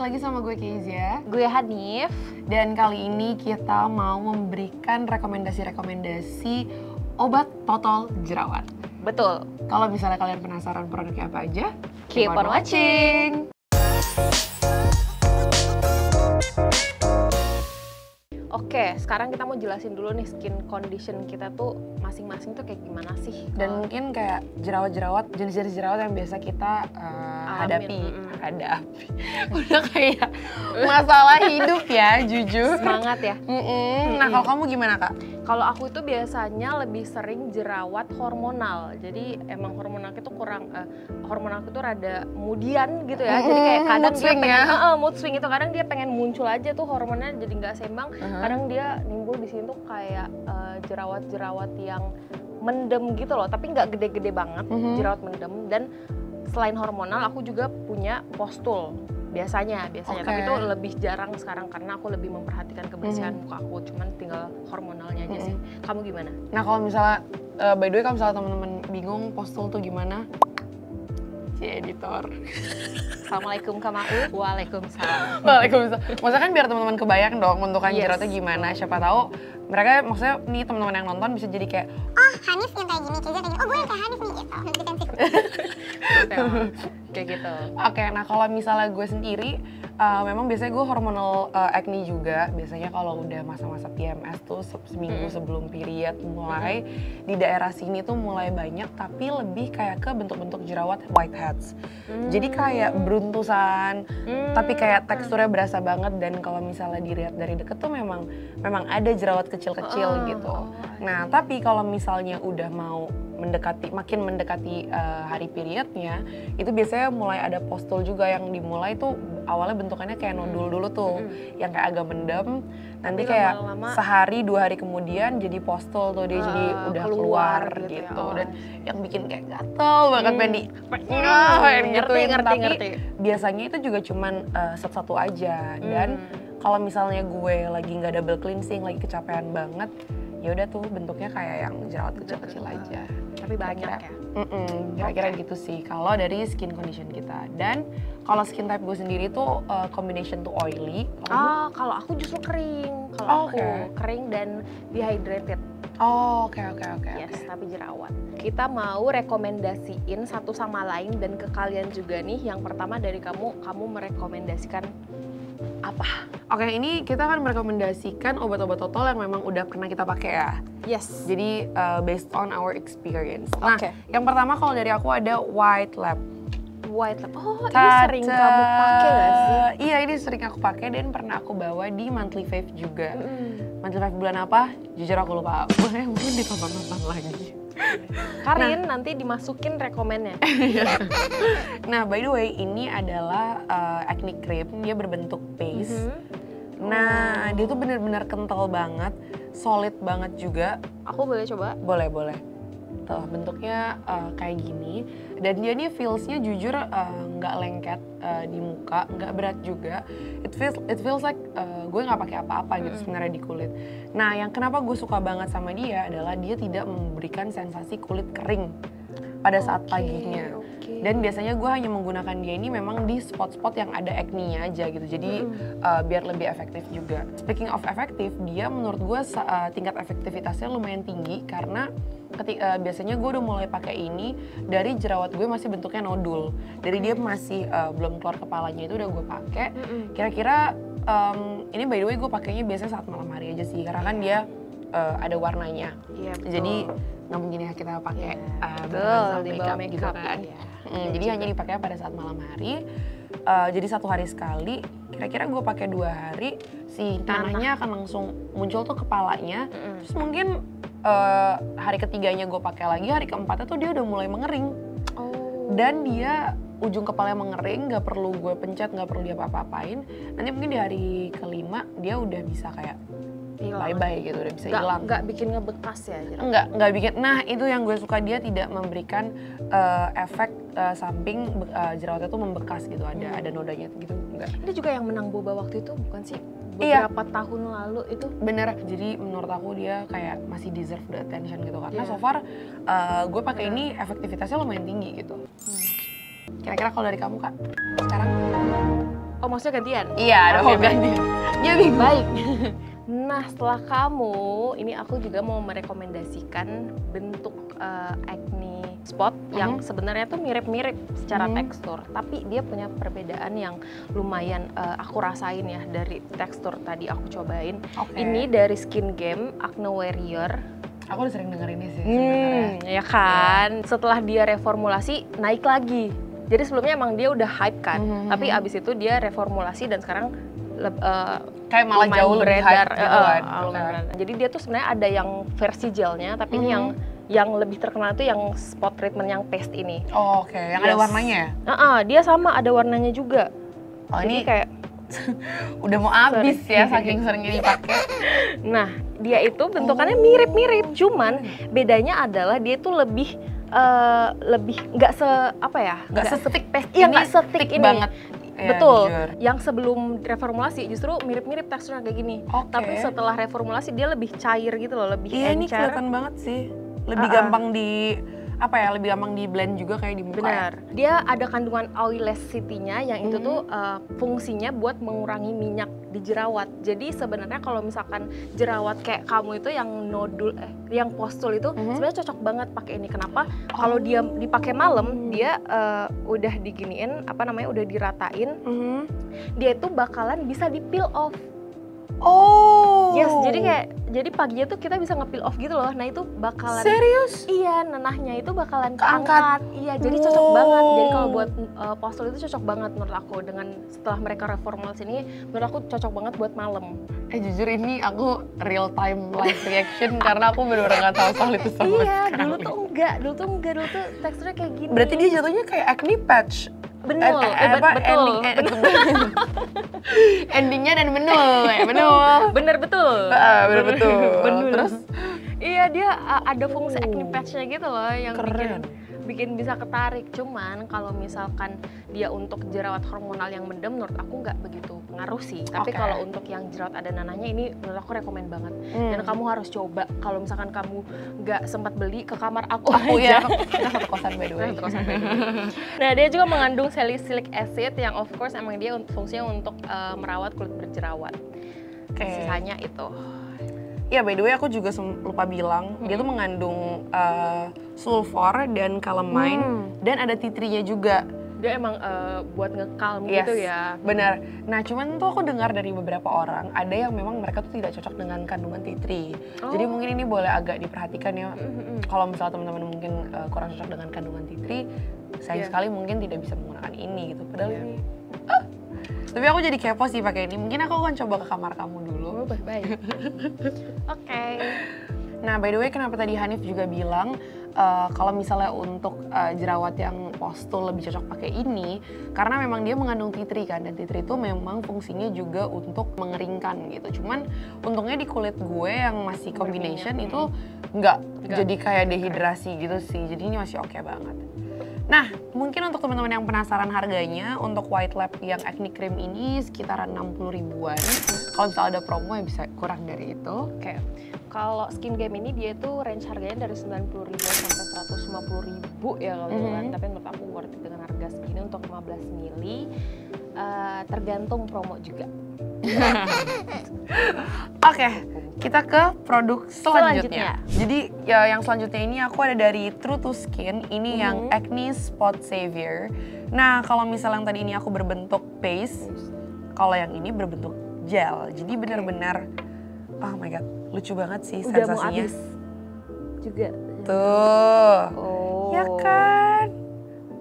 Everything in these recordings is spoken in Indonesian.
lagi sama gue Kezia. Gue Hanif. Dan kali ini kita mau memberikan rekomendasi-rekomendasi obat totol jerawat. Betul. Kalau misalnya kalian penasaran produknya apa aja, Keep on watching. Oke, sekarang kita mau jelasin dulu nih skin condition kita tuh masing-masing tuh kayak gimana sih? Dan mungkin kayak jerawat-jerawat, jenis-jenis jerawat yang biasa kita hadapi. Udah kayak masalah hidup ya, jujur. Semangat ya. Nah, kalau kamu gimana, Kak? Kalau aku itu biasanya lebih sering jerawat hormonal. Jadi emang hormonal itu kurang, hormonal itu rada kemudian gitu ya. Jadi kayak kadang mood dia swing pengen, ya? mood swing itu kadang dia pengen muncul aja tuh hormonnya jadi nggak seimbang. Kadang dia nimbul di sini tuh kayak jerawat-jerawat yang mendem gitu loh. Tapi nggak gede-gede banget, jerawat mendem. Dan selain hormonal, aku juga punya postul. Biasanya, tapi itu lebih jarang sekarang karena aku lebih memperhatikan kebersihan muka aku, cuman tinggal hormonalnya aja sih. Kamu gimana? Nah, kalau misalnya, by the way kalau misalnya teman-teman bingung postul tuh gimana? Editor. Assalamualaikum Kamau. Waalaikumsalam. Waalaikumsalam. Maksudnya kan biar teman-teman kebayang dong bentukan Yes. jerawatnya gimana. Siapa tahu mereka maksudnya nih teman-teman yang nonton bisa jadi kayak Hanif yang kayak gini, Kezia kayak gini, oh gue yang kayak Hanif nih gitu, defensif. Kayak gitu. Oke, nah kalau misalnya gue sendiri, memang biasanya gue hormonal acne juga. Biasanya kalau udah masa-masa PMS tuh seminggu sebelum period mulai, di daerah sini tuh mulai banyak, tapi lebih kayak ke bentuk-bentuk jerawat whiteheads. Jadi kayak beruntusan, tapi kayak teksturnya berasa banget. Dan kalau misalnya dilihat dari deket tuh memang ada jerawat kecil-kecil gitu. Nah, tapi kalau misalnya udah mau makin mendekati hari periodnya, itu biasanya mulai ada postul juga yang dimulai tuh awalnya bentukannya kayak nodul dulu tuh, yang kayak agak mendem, nanti kayak sehari 2 hari kemudian jadi postul tuh, dia jadi udah keluar gitu, dan yang bikin kayak gatel banget pengen gituin. Tapi biasanya itu juga cuman satu aja, dan kalau misalnya gue lagi nggak double cleansing, lagi kecapean banget, ya udah tuh bentuknya kayak yang jerawat kecil-kecil aja. Tapi banyak ya? Kira-kira gitu sih kalau dari skin condition kita. Dan kalau skin type gue sendiri tuh combination tuh oily. Kalau aku justru kering. Kalau aku kering dan dehydrated. Oke. Yes, tapi jerawat. Kita mau rekomendasiin satu sama lain dan ke kalian juga nih. Yang pertama dari kamu merekomendasikan apa? Oke, ini kita akan merekomendasikan obat-obat totol yang memang udah pernah kita pakai ya. Yes. Jadi based on our experience. Nah, yang pertama kalau dari aku ada White Lab. White Lab. Oh, ini sering kamu pakai gak sih? Iya, ini sering aku pakai dan pernah aku bawa di Monthly Fave juga. Monthly Fave bulan apa? Jujur aku lupa. Boleh mungkin ditonton-tonton lagi. Karin nanti dimasukin rekomennya. Nah, by the way, ini adalah acne cream, dia berbentuk paste. Nah, dia tuh bener-bener kental banget, solid banget juga. Aku boleh coba? Boleh. Tuh, bentuknya kayak gini. Dan dia nih feels-nya jujur nggak lengket di muka, nggak berat juga. It feels like gue nggak pakai apa-apa gitu sebenarnya di kulit. Nah, yang kenapa gue suka banget sama dia adalah dia tidak memberikan sensasi kulit kering pada saat paginya. Dan biasanya gue hanya menggunakan dia ini memang di spot-spot yang ada acne-nya aja gitu. Jadi biar lebih efektif juga. Speaking of efektif, dia menurut gue tingkat efektivitasnya lumayan tinggi karena biasanya gue udah mulai pakai ini dari jerawat gue masih bentuknya nodul. Dari dia masih belum keluar kepalanya itu udah gue pakai. Kira-kira ini by the way gue pakainya biasanya saat malam hari aja sih, karena kan dia ada warnanya. Jadi nggak mungkin ya kita pakai makeup gitu kan. Jadi hanya dipakai pada saat malam hari. Jadi 1 hari sekali. Kira-kira gue pakai 2 hari, si nanahnya akan langsung muncul tuh kepalanya. Terus mungkin hari ketiganya gue pakai lagi, hari keempatnya tuh dia udah mulai mengering. Dan dia ujung kepalanya mengering, nggak perlu gue pencet, nggak perlu dia apa-apain. Nanti mungkin di hari kelima dia udah bisa kayak bye-bye gitu, udah bisa hilang. Nggak bikin ngebekas ya? Nggak bikin. Nah, itu yang gue suka, dia tidak memberikan efek samping jerawatnya tuh membekas gitu, ada nodanya gitu, enggak. Ini juga yang menang boba waktu itu bukan sih? Beberapa tahun lalu itu. Bener, jadi menurut aku dia kayak masih deserve the attention gitu, karena so far gue pakai ini efektivitasnya lumayan tinggi gitu. Kira-kira kalau dari kamu, Kak, sekarang? Oh maksudnya gantian? Iya, ada Oke, gantian. Ya bingung. Baik. Nah setelah kamu, ini aku juga mau merekomendasikan bentuk acne spot yang sebenarnya tuh mirip-mirip secara tekstur, tapi dia punya perbedaan yang lumayan aku rasain ya dari tekstur tadi aku cobain. Ini dari Skin Game Acne Warrior. Aku udah sering denger ini sih sebenarnya. Ya kan. Setelah dia reformulasi naik lagi. Jadi sebelumnya emang dia udah hype kan, tapi abis itu dia reformulasi dan sekarang kayak malah jauh lebih hype gitu kan. Jadi dia tuh sebenarnya ada yang versi gelnya, tapi ini yang lebih terkenal itu yang spot treatment yang paste ini. Oh, oke. Yang ada warnanya ya? Dia sama ada warnanya juga. Oh, jadi ini kayak udah mau habis ya saking seringnya dipakai. Nah, dia itu bentukannya mirip-mirip, cuman bedanya adalah dia itu lebih nggak se-thick paste ini, nggak se-thick ini banget. Betul. Ya, yang sebelum reformulasi justru mirip-mirip teksturnya kayak gini. Tapi setelah reformulasi dia lebih cair gitu loh, lebih encer. Iya, ini kelihatan banget sih. Lebih gampang lebih gampang di blend juga kayak di muka. Benar. Dia ada kandungan oilacity-nya yang itu tuh fungsinya buat mengurangi minyak di jerawat. Jadi sebenarnya kalau misalkan jerawat kayak kamu itu yang nodul yang postul itu sebenarnya cocok banget pakai ini. Kenapa? Kalau dia dipakai malam, dia udah diginiin udah diratain. Dia itu bakalan bisa di peel off. Oh. Yes, jadi paginya tuh kita bisa nge-peel off gitu loh. Nah, itu bakalan serius? Iya, nanahnya itu bakalan keangkat. Iya, jadi cocok banget. Jadi kalau buat postul itu cocok banget menurut aku. Dengan setelah mereka reformulasi ini, menurut aku cocok banget buat malam. Jujur ini aku real time live reaction karena aku bener-bener nggak tahu soal itu sama sekali. Iya, dulu tuh enggak, dulu tuh teksturnya kayak gini. Berarti dia jatuhnya kayak acne patch. Betul, betul. Endingnya dan benul. Bener betul. Bener betul. Terus? Iya, dia ada fungsi acne patch-nya gitu loh yang keren. bikin bisa ketarik. Cuman kalau misalkan dia untuk jerawat hormonal yang mendem, menurut aku nggak begitu pengaruh sih. Tapi kalau untuk yang jerawat ada nanahnya, ini menurut aku rekomen banget. Dan kamu harus coba. Kalau misalkan kamu nggak sempat beli, ke kamar aku aja. Kita satu kosan by the way. Nah, dia juga mengandung salicylic acid yang of course emang dia fungsinya untuk merawat kulit berjerawat. Sisanya itu. Ya, by the way aku juga lupa bilang, dia tuh mengandung sulfur dan calamine dan ada tea tree-nya juga. Dia emang buat nge-calm gitu ya. Benar. Nah, cuman tuh aku dengar dari beberapa orang, ada yang memang mereka tuh tidak cocok dengan kandungan tea tree. Jadi mungkin ini boleh agak diperhatikan ya. Kalau misalnya teman-teman mungkin kurang cocok dengan kandungan tea tree, sayang sekali mungkin tidak bisa menggunakan ini gitu. Padahal ini tapi aku jadi kepo sih pakai ini. Mungkin aku akan coba ke kamar kamu dulu. Oh, baik. Oke. Nah, by the way, kenapa tadi Hanif juga bilang kalau misalnya untuk jerawat yang postul lebih cocok pakai ini, karena memang dia mengandung tea tree kan, dan tea tree itu memang fungsinya juga untuk mengeringkan gitu. Cuman untungnya di kulit gue yang masih combination itu nggak jadi kayak dehidrasi gitu sih. Jadi ini masih oke banget. Nah, mungkin untuk teman-teman yang penasaran harganya, untuk White Lab yang acne cream ini sekitaran 60 ribuan. Kalau misalnya ada promo ya bisa kurang dari itu. Oke. Kalau Skin Game ini dia tuh range harganya dari 90 ribuan sampai 150 ribu ya kalau kan. Tapi menurut aku worth it dengan harga segini untuk 15 mili. Tergantung promo juga. Oke, kita ke produk selanjutnya. Jadi ya, yang selanjutnya ini aku ada dari True to Skin. Ini yang Acne Spot Savior. Nah, kalau misalnya yang tadi ini aku berbentuk paste, kalau yang ini berbentuk gel. Jadi benar-benar, oh my god, lucu banget sih udah sensasinya. Mau habis juga. Tuh, ya Oh. kan?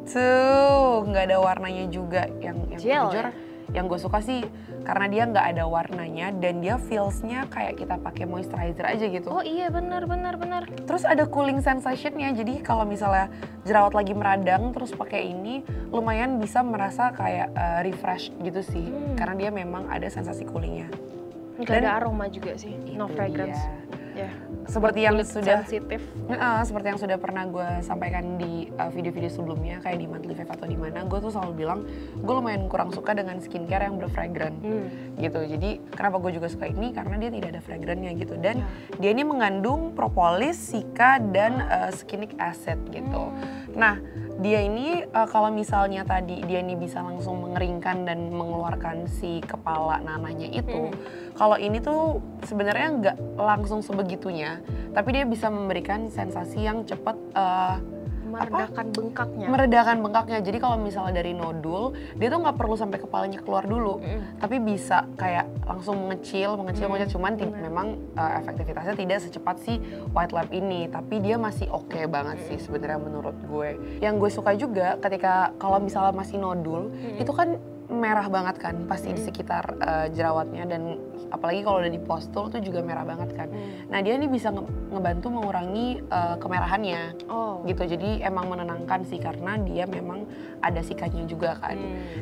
Tuh, nggak ada warnanya juga. Yang Gel, jujur, yang gue suka sih karena dia nggak ada warnanya dan dia feels-nya kayak kita pakai moisturizer aja gitu. Oh iya, benar. Terus ada cooling sensation-nya, jadi kalau misalnya jerawat lagi meradang terus pakai ini lumayan bisa merasa kayak refresh gitu sih. Karena dia memang ada sensasi coolingnya. Nggak ada aroma juga sih, no fragrance. Ya. Seperti yang sudah sensitif. Seperti yang sudah pernah gue sampaikan di video-video sebelumnya kayak di Monthly Fave atau di mana, gue tuh selalu bilang gue lumayan kurang suka dengan skincare yang berfragrant gitu. Jadi kenapa gue juga suka ini karena dia tidak ada fragrantnya gitu, dan dia ini mengandung propolis, sika dan skinic acid gitu. Nah, Dia ini kalau misalnya tadi dia ini bisa langsung mengeringkan dan mengeluarkan si kepala nanahnya itu, kalau ini tuh sebenarnya nggak langsung sebegitunya, tapi dia bisa memberikan sensasi yang cepat Meredakan bengkaknya. meredakan bengkaknya. Jadi kalau misalnya dari nodul, dia tuh nggak perlu sampai kepalanya keluar dulu, tapi bisa kayak langsung mengecil, cuman memang efektivitasnya tidak secepat si white lab ini, tapi dia masih oke banget sih sebenarnya menurut gue. Yang gue suka juga ketika kalau misalnya masih nodul, itu kan merah banget kan pasti di sekitar jerawatnya, dan apalagi kalau udah di postul tuh juga merah banget kan. Nah dia ini bisa ngebantu mengurangi kemerahannya gitu, jadi emang menenangkan sih karena dia memang ada sikatnya juga kan.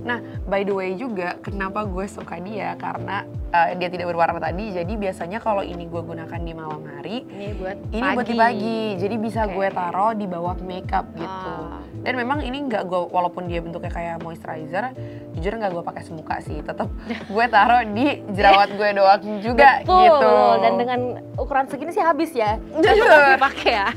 Nah by the way juga kenapa gue suka dia karena dia tidak berwarna tadi, jadi biasanya kalau ini gue gunakan di malam hari, Ini buat di pagi, jadi bisa gue taruh di bawah makeup gitu. Dan memang ini nggak gue, walaupun dia bentuknya kayak moisturizer, jujur nggak gue pakai semuka sih, tetap gue taruh di jerawat gue doang juga. Betul, gitu. Dan dengan ukuran segini sih habis ya. Jujur. Dipakai ya.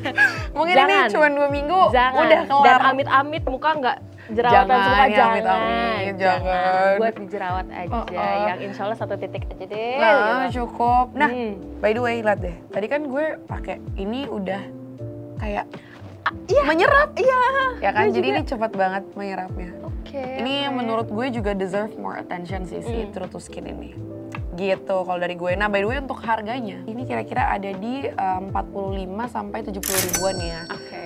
Mungkin Jangan. ini cuma 2 minggu Jangan. udah kelar. Dan amit-amit muka nggak jerawatan Jangan, semua, ya, amit-amit, jangan. Buat di jerawat aja, yang insya Allah 1 titik aja deh. Nah gitu. cukup. Nah by the way lihat deh, tadi kan gue pakai ini udah kayak menyerap. Ya kan, jadi ini cepat banget menyerapnya. Ini menurut gue juga deserve more attention sih si True to Skin ini. Gitu kalau dari gue. Nah by the way untuk harganya, ini kira-kira ada di 45 sampai 70 ribuan ya.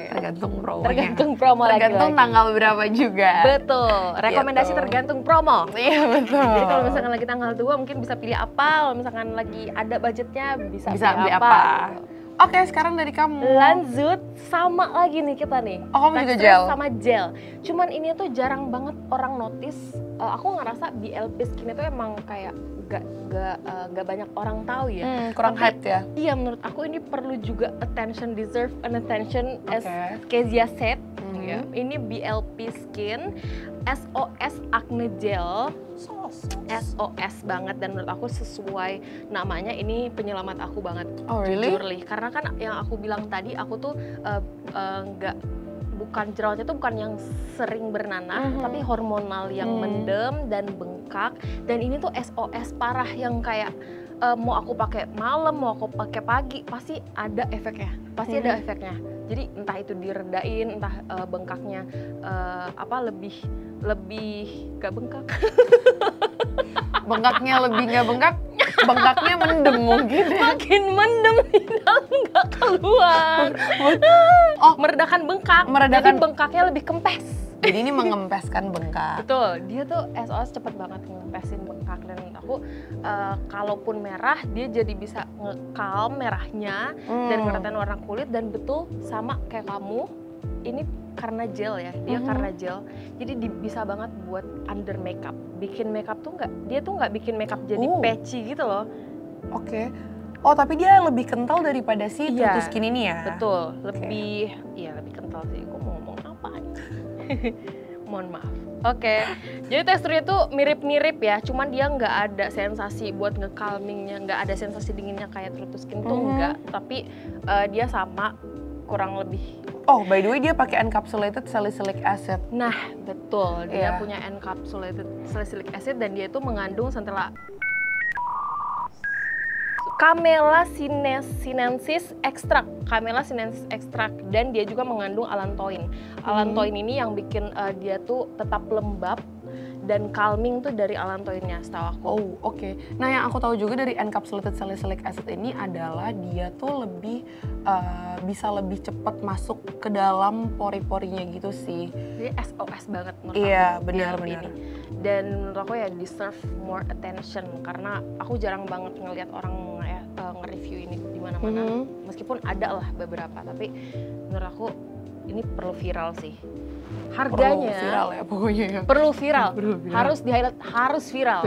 Tergantung promonya. Tergantung promo Tergantung lagi-lagi. tanggal berapa juga. Betul, rekomendasi Gitu. tergantung promo. Iya betul. Jadi kalau misalkan lagi tanggal 2 mungkin bisa pilih apa, kalau misalkan lagi ada budgetnya bisa beli pilih apa. gitu. Oke, sekarang dari kamu. Lanjut sama lagi nih kita nih. Oh, kamu juga Teksturnya gel? sama gel. Cuman ini tuh jarang banget orang notice. Aku ngerasa BLP Skin itu emang kayak gak banyak orang tahu ya. Kurang hype ya? Iya, menurut aku ini perlu juga attention, deserve an attention as Oke. Kezia said. Ya. Ini BLP Skin SOS Acne Gel. SOS banget, dan menurut aku sesuai namanya, ini penyelamat aku banget. Oh, really? Jujur Li. Karena kan yang aku bilang tadi, aku tuh bukan jerawatnya tuh bukan yang sering bernanah, tapi hormonal yang mendem dan bengkak. Dan ini tuh SOS parah yang kayak mau aku pakai malam, mau aku pakai pagi, pasti ada efeknya. Pasti ada efeknya. Jadi entah itu diredain, entah bengkaknya lebih gak bengkak. Bengkaknya lebih nggak bengkak, bengkaknya mendem mungkin ya. Makin mendem di dalam nggak keluar. Meredakan bengkak. Jadi bengkaknya lebih kempes. Jadi ini mengempeskan bengkak. Betul, dia tuh SOS cepet banget ngempesin bengkak, dan aku kalaupun merah dia jadi bisa nge-calm merahnya dan ngeratain warna kulit. Dan betul sama kayak kamu, ini karena gel ya, dia karena gel, jadi bisa banget buat under makeup. Bikin makeup tuh dia tuh nggak bikin makeup jadi patchy gitu loh. Oke. Oh tapi dia lebih kental daripada si True to Skin ini ya? Betul, lebih kental sih. Gue mau ngomong apa nih? Mohon maaf. Oke, jadi teksturnya tuh mirip-mirip ya, cuman dia nggak ada sensasi buat nge-calmingnya, nggak ada sensasi dinginnya kayak True to Skin tuh enggak, tapi dia sama kurang lebih. Oh, by the way dia pakai encapsulated salicylic acid. Nah, betul. Dia punya encapsulated salicylic acid, dan dia itu mengandung Camellia sinensis extract. Camellia sinensis extract, dan dia juga mengandung allantoin. Allantoin ini yang bikin dia tuh tetap lembab dan calming tuh dari allantoinnya, setahu aku. Oh, oke. Nah, yang aku tahu juga dari encapsulated salicylic acid ini adalah dia tuh lebih bisa lebih cepat masuk ke dalam pori-porinya gitu sih. Jadi SOS banget menurut aku. Iya, benar-benar. Dan menurut aku ya deserve more attention, karena aku jarang banget ngelihat orang ya nge-review ini di mana-mana. Meskipun ada lah beberapa, tapi menurut aku ini perlu viral sih. Harganya perlu viral ya pokoknya ya. Perlu viral. Harus di-highlight, harus viral.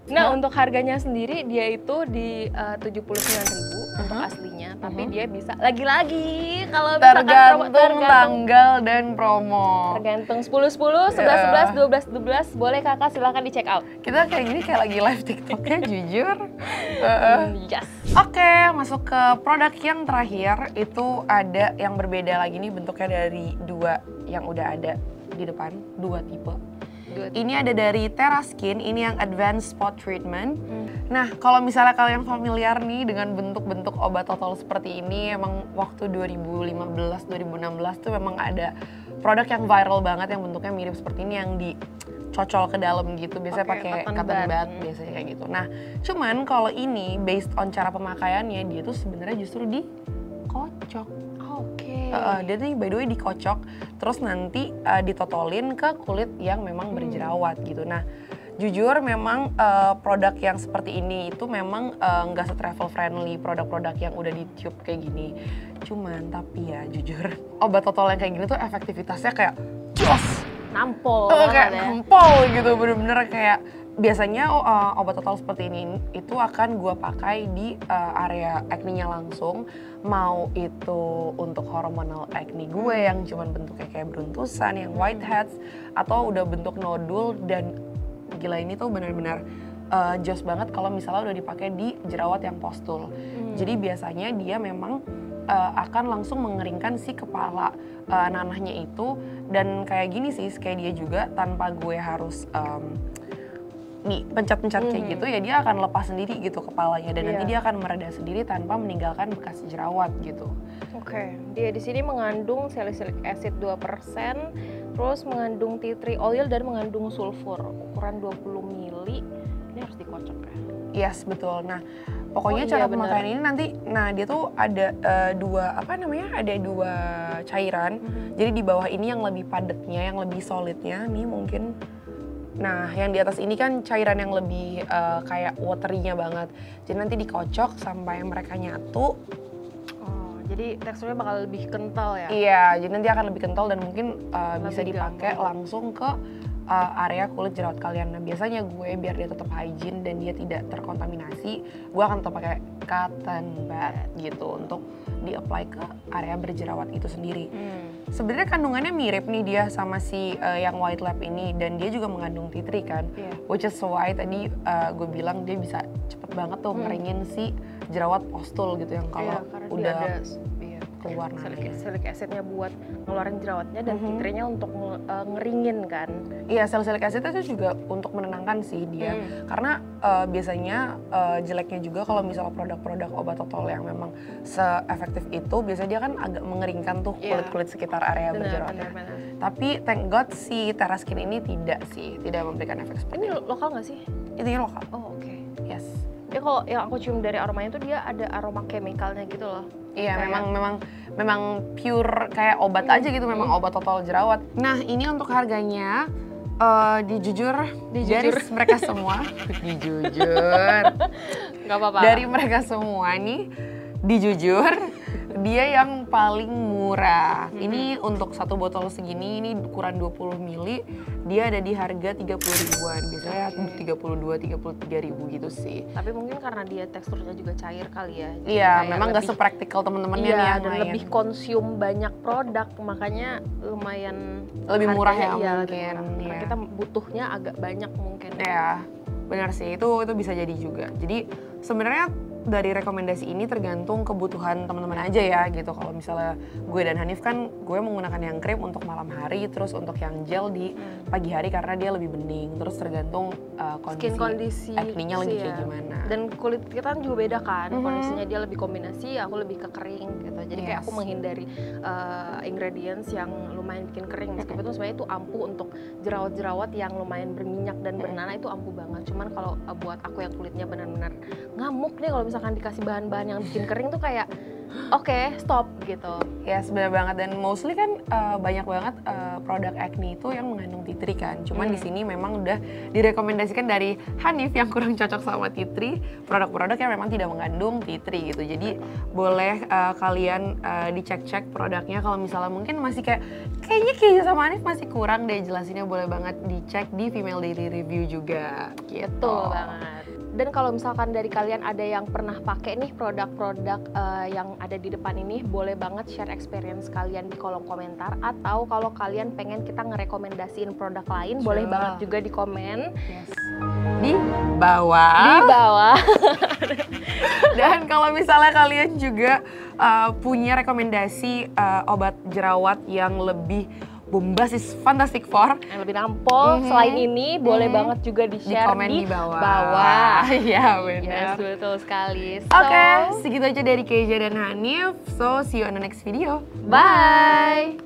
Nah, untuk harganya sendiri dia itu di 79.000 untuk aslinya, tapi dia bisa lagi-lagi kalau misalkan tergantung tanggal dan promo. Tergantung 10-10, 11-11, 12-12, boleh kakak silahkan di check out. Kita kayak gini kayak lagi live TikToknya jujur. Yes. Oke, masuk ke produk yang terakhir, itu ada yang berbeda lagi nih bentuknya dari dua yang udah ada di depan, 2 tipe. Ini ada dari TerraSkin, ini yang Advanced Spot Treatment. Nah, kalau misalnya kalian familiar nih dengan bentuk-bentuk obat total seperti ini, emang waktu 2015-2016 tuh memang ada produk yang viral banget yang bentuknya mirip seperti ini yang dicocol ke dalam gitu. Biasanya pakai cotton bud biasanya kayak gitu. Nah, cuman kalau ini based on cara pemakaiannya, dia tuh sebenarnya justru dikocok. Dia tuh by the way dikocok, terus nanti ditotolin ke kulit yang memang berjerawat gitu. Nah, jujur memang produk yang seperti ini itu memang nggak se-travel friendly produk-produk yang udah di tube kayak gini. Cuman tapi ya jujur, obat totol yang kayak gini tuh efektivitasnya kayak nampol kayak nampol gitu, bener-bener kayak biasanya obat total seperti ini itu akan gue pakai di area acne-nya langsung, mau itu untuk hormonal acne gue yang cuman bentuknya kayak beruntusan, yang whiteheads, atau udah bentuk nodul. Dan gila ini tuh benar-benar jos banget kalau misalnya udah dipakai di jerawat yang postul. Jadi biasanya dia memang akan langsung mengeringkan si kepala nanahnya itu, dan kayak gini sih kayak dia juga tanpa gue harus nih pencet-pencet kayak gitu ya, dia akan lepas sendiri gitu kepalanya, dan nanti dia akan mereda sendiri tanpa meninggalkan bekas jerawat gitu. Dia di sini mengandung salicylic acid 2%, terus mengandung tea tree oil dan mengandung sulfur, ukuran 20 ml. Ini harus dikocok ya? Yes, betul. Nah, pokoknya cara pemakaian ini nanti, nah dia tuh ada ada dua cairan. Jadi di bawah ini yang lebih padatnya, yang lebih solidnya nih mungkin. Nah, yang di atas ini kan cairan yang lebih kayak watery-nya banget. Jadi nanti dikocok sampai mereka nyatu. Jadi teksturnya bakal lebih kental ya? Iya, jadi nanti akan lebih kental dan mungkin bisa dipakai langsung ke area kulit jerawat kalian. Nah, biasanya gue biar dia tetap hygiene dan dia tidak terkontaminasi, gue akan tetap pakai cotton bud gitu untuk di-apply ke area berjerawat itu sendiri. Sebenarnya kandungannya mirip nih dia sama si yang White Lab ini, dan dia juga mengandung tea tree kan, which is why tadi gue bilang dia bisa cepet banget tuh ngeringin si jerawat postul gitu yang kalau udah keluar salicylic acidnya buat ngeluarin jerawatnya dan tea tree-nya untuk ngeringin kan. Iya, salicylic acid itu juga untuk menenangkan sih dia. Karena biasanya jeleknya juga kalau misalnya produk-produk obat totol yang memang se-efektif itu, biasanya dia kan agak mengeringkan tuh kulit-kulit sekitar area berjerawatnya. Tapi thank God si TerraSkin ini tidak memberikan efek seperti ini. Ini lokal nggak sih? Ini lokal. Oh, oke. Yes. Dia kalau yang aku cium dari aromanya tuh dia ada aroma chemicalnya gitu loh. Iya, memang pure kayak obat aja gitu, memang obat total jerawat. Nah, ini untuk harganya dijujur dari mereka semua. Dijujur. Gak apa-apa. Dari mereka semua nih, dijujur dia yang paling murah. Ini untuk satu botol segini, ini ukuran 20 ml, dia ada di harga 30 ribuan. Biasanya 32-33 ribu gitu sih. Tapi mungkin karena dia teksturnya juga cair kali ya. Iya, memang gak sepraktikal temen-temennya nih yang dan lain. lebih konsum banyak produk, makanya lumayan lebih murah ya mungkin. Karena kita butuhnya agak banyak mungkin. Ya, benar sih, itu bisa jadi juga. Jadi sebenarnya dari rekomendasi ini tergantung kebutuhan teman-teman aja ya gitu. Kalau misalnya gue dan Hanif kan, gue menggunakan yang krim untuk malam hari, terus untuk yang gel di pagi hari karena dia lebih bening. Terus tergantung kondisi acne-nya lagi kayak gimana. Dan kulit kita kan juga beda kan, kondisinya dia lebih kombinasi, aku lebih ke kering gitu. Jadi kayak aku menghindari ingredients yang lumayan bikin kering. Meskipun itu sebenarnya itu ampuh untuk jerawat-jerawat yang lumayan berminyak dan bernanah, itu ampuh banget. Cuman kalau buat aku yang kulitnya benar-benar ngamuk nih kalau misalkan dikasih bahan-bahan yang bikin kering tuh kayak oke, stop gitu. Ya, sebenarnya banget, dan mostly kan banyak banget produk acne itu yang mengandung tea tree kan. Cuman di sini memang udah direkomendasikan dari Hanif yang kurang cocok sama tea tree, produk-produk yang memang tidak mengandung tea tree gitu. Jadi boleh kalian dicek-cek produknya kalau misalnya mungkin masih kayaknya sama Hanif masih kurang deh jelasinnya, boleh banget dicek di Female Daily Review juga gitu. Betul banget. Dan kalau misalkan dari kalian ada yang pernah pakai nih produk-produk yang ada di depan ini, boleh banget share experience kalian di kolom komentar. Atau kalau kalian pengen kita ngerekomendasiin produk lain, boleh banget juga di komen. Di bawah. Di bawah. Dan kalau misalnya kalian juga punya rekomendasi obat jerawat yang lebih Bombastis Fantastic Four. Yang lebih nampol selain ini boleh banget juga di-share komen di bawah. Iya benar. Yes, betul sekali. Oke, segitu aja dari Keja dan Hanif. So, see you on the next video. Bye.